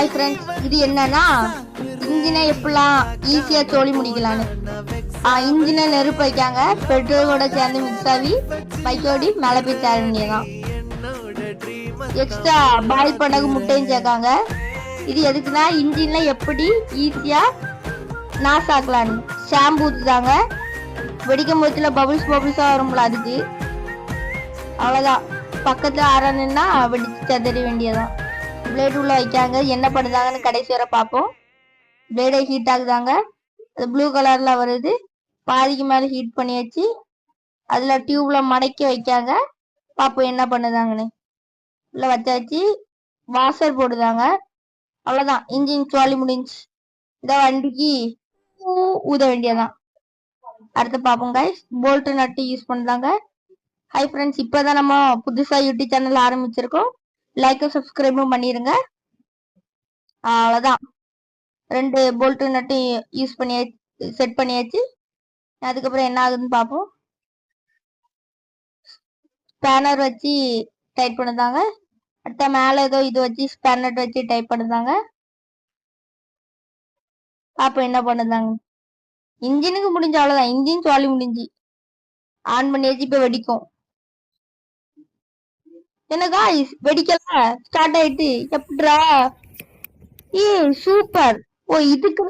Hi friends, இது என்னன்னா இன்ஜினை எப்படிலாம் ஈஸியா சோழி முடிக்கலான்னு. இன்ஜினை நெருப்பு வைக்காங்க, பெட்ரோலோட சேர்ந்து மிக்ஸ் ஆகி பைக்கோடி மேலே போய் சேர வேண்டியதான். எக்ஸ்ட்ரா பாயில் பண்ணக்கு முட்டையும் சேர்க்காங்க. இது எதுக்குன்னா இன்ஜின்ல எப்படி ஈஸியா நாசாக்கலான்னு. ஷாம்பு ஊத்துதாங்க, வெடிக்கும் போதுல பபுள்ஸா வரும்ல அதுக்கு. அவ்வளவுதான், பக்கத்துல ஆரணுன்னா வெடிச்சு செதற வேண்டியதான். பிளேட் உள்ள வைக்காங்க, என்ன பண்ணுதாங்கன்னு கடைசி வரை பார்ப்போம். பிளேடை ஹீட் ஆகுதாங்க, அது ப்ளூ கலர்ல வருது. பாதிக்கு மேல ஹீட் பண்ணி வச்சு அதுல டியூப்ல மடக்கி வைக்காங்க. பார்ப்போம் என்ன பண்ணுதாங்கன்னு. உள்ள வச்சாச்சு, வாசர் போடுதாங்க. அவ்வளவுதான், இன்ஜின் சுவாலி முடிஞ்சு. இந்த வண்டிக்கு ஊத வேண்டியதான். அடுத்து பார்ப்போம் கைஸ், போல்ட் நட்டு யூஸ் பண்ணுதாங்க. ஹை ஃப்ரெண்ட்ஸ், இப்பதான் நம்ம புதுசா யூடியூப் சேனல் ஆரம்பிச்சிருக்கோம். லைக்கும் சப்ஸ்கிரைபும் பண்ணிருங்க. அவ்வளவுதான், 2 போல்ட் நட்டு யூஸ் பண்ணி செட் பண்ணியாச்சு. அதுக்கப்புறம் என்ன ஆகுதுன்னு பார்ப்போம். ஸ்பேனர் வச்சு டைட் பண்ணுதாங்க. அடுத்த மேல ஏதோ இது வச்சு ஸ்பேனர் வச்சு டைட் பண்ணுதாங்க. பார்ப்போம் என்ன பண்ணுதாங்க. இன்ஜினுக்கு முடிஞ்ச அவ்வளவுதான், இன்ஜின் சுவாலி முடிஞ்சு. ஆன் பண்ணியாச்சு, இப்ப வெடிக்கும். என்ன காய்ஸ், வெடிக்கல, ஸ்டார்ட் ஆயிட்டு. எப்படிரா? சூப்பர். ஓ, இதுக்கு